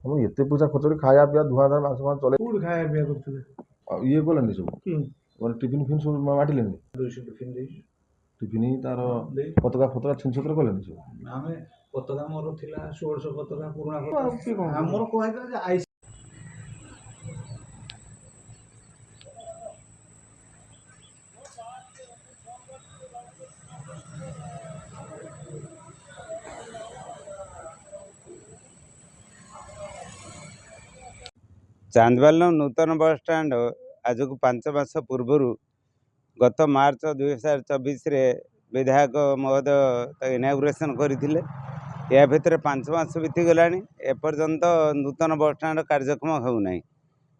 हम एते पैसा खर्च कर खाया पिया धुआं धार मांस चले कौन खाया पिया करते ये कलेनि सब मैंने टिफिन फिन सब बांटिले टिफिन टिफिन तार पतका फतका छिनछत्र कलेनि सब आम पताका मोर थिला 1600 पताका पुराना आमर कहला जे चांदवाल नूतन बस स्टैंड आज को 5 मास पूर्व गत मार्च 2024 विधायक महोदय इनागुरेसन करते या भितर 5 मास बीतीगला एपर्यंत नूतन बस स्टैंड कार्यक्रम होना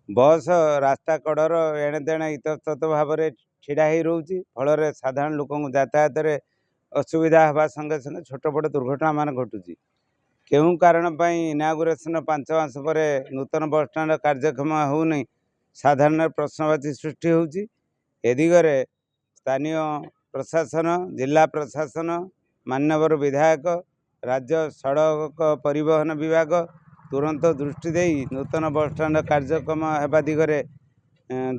बस रास्ता कड़र एणे तेणे इतस्तत भाव में छिड़ा हो रोचे फल साधारण लोक यातायात असुविधा हवा संगे संगे छोट बड़ दुर्घटना मान घटुची केउं कारण इनागुरेसन 5 मास पर नूतन बस स्टैंड कार्यक्रम होनी साधारण प्रश्नवाची सृष्टि होउची ए दिगरे स्थानीय प्रशासन जिला प्रशासन मान्यवर विधायक राज्य सड़क परिवहन विभाग तुरंत दृष्टि दे नूतन बस स्टैंड कार्यक्रम हेबा दिगरे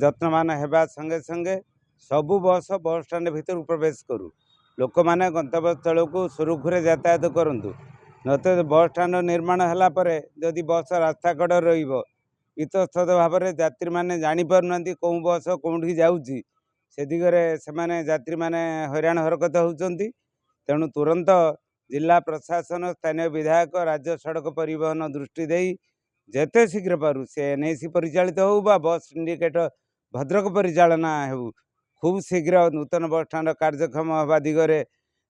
यत्नवान हेबा संगे संगे सबु बस स्टैंड भितर प्रवेश करू लोक माने गंतव्य स्थल को सुरुखुरे यातायात करंतु नते बस स्टैंड निर्माण है जदि बस रास्ता कड़ रतस्तत भाव में यात्री मैंने जापर ना कौ बस कौटी जाऊँगी से दिगरे से यात्री मैंने हैरान हरकत होती तेणु तुरंत जिला प्रशासन स्थानीय विधायक राज्य सड़क परिवहन दृष्टि दे जेते शीघ्र पारू से एनएसी परिचालित हो बा बस सिंडिकेट भद्रक परिचालना हो खूब शीघ्र नूतन बस स्टैंड कार्यक्रम हवा दिगरे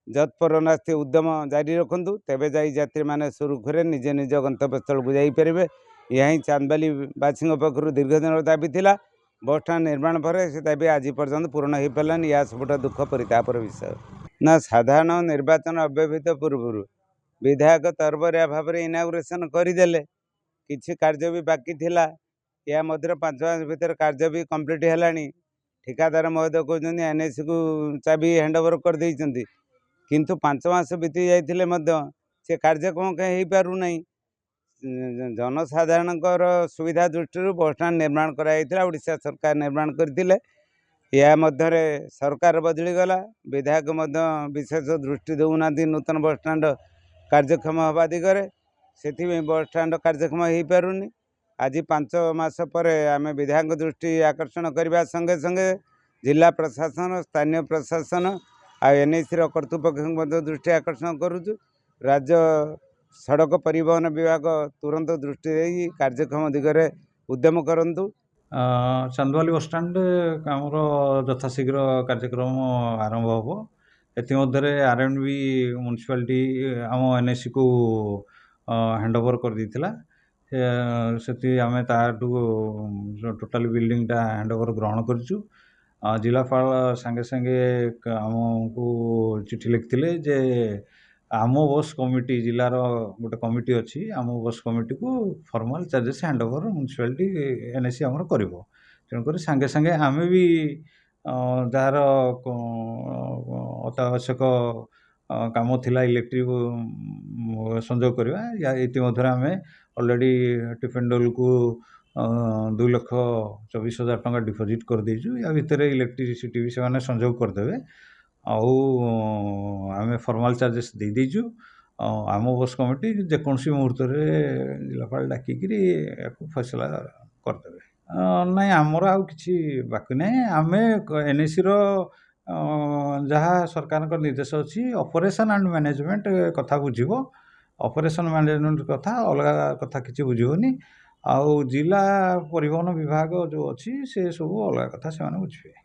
जत्पर नास्ति उद्यम जारी रखु तेबे जाई यात्री मैंने सुरुखुरे निज निज गंतव्य स्थल को जापरेंगे यही चांदबालीवासी पक्षर दीर्घ दिन दाबी थिला बस स्टैंड निर्माण पर से दाबी आज पर्यंत पूर्ण हो पारानी या सबुठ दुख परितापर विषय ना साधारण निर्वाचन अव्यवहित पूर्व विधायक तरबरिया भाव में इनागुरेसन करदे किसी कार्य भी बाकी थिला या मध्य 5 मास भीतर कार्य भी कंप्लीट है ठिकादार महोदय कहते एनएसी को चाबी हैंडओवर कर देइचंती किंतु 5 मास बीती जाइए से कार्यक्रम कहीं हो पारना जनसाधारण सुविधा दृष्टि बस स्टैंड निर्माण कराइला ओडिशा सरकार निर्माण करते या मध्य सरकार बदलीगला विधायक विशेष दृष्टि देना नूतन बस स्टैंड कार्यक्रम हवा दिगरे से बस स्टैंड कार्यक्रम हो पारुनी आज 5 मास पर आम विधायक दृष्टि आकर्षण करने संगे संगे जिला प्रशासन स्थानीय प्रशासन एनएसी कर्तृपक्ष दृष्टि आकर्षण करुचु राज्य सड़क परिवहन विभाग तुरंत दृष्टि दे कार्यक्रम दिगरे उद्यम करंतु चांदवाली बस स्टैंड आमर यथाशीघ्र कार्यक्रम आरंभ हम एमध्य आरएनबी म्युनिसिपालिटी आम एनएसी को हैंडओवर कर देथिला से आम ताठू टोटाल बिल्डिंगटा हैंडओवर ग्रहण करूँ जिलापाल संगे संगे आमको चिठी लिखिले जे आम बस कमिटी जिलार गोटे कमिटी अच्छी आम बस कमिटी को formal charges handover municipality NAC आमर कर तेणुक सांगे सांगे आम भी जार अत्यावश्यक काम थिला इलेक्ट्रिक संजोग करवा इतिमध्य आम ऑलरेडी टिफिन को 2,24,000 टंका डिपोजिट कर देजु या भितर इलेक्ट्रिसिटी भी से संजोग करदे आम फॉर्मल चार्जेस दे दीजु आम बस कमिटी जेकोसी मुहूर्त जिलापाल डाकिकी फैसला करदे। ନାଇଁ ଆମର ଆଉ କିଛି ବାକି ନାହିଁ। ଆମେ ଏନ୍ଏସିର ଯାହା ସରକାରଙ୍କ ନିର୍ଦ୍ଦେଶ ଅଛି ଅପରେସନ୍ ଆଣ୍ଡ ମ୍ୟାନେଜମେଣ୍ଟ କଥା ବୁଝିବ। ଅପରେସନ୍ ମ୍ୟାନେଜମେଣ୍ଟ କଥା ଅଲଗା କଥା କିଛି ବୁଝିବନି। ଆଉ ଜିଲ୍ଲା ପରିବହନ ବିଭାଗ ଯେଉଁ ଅଛି ସେ ସବୁ ଅଲଗା କଥା ସେମାନେ ବୁଝିବେ।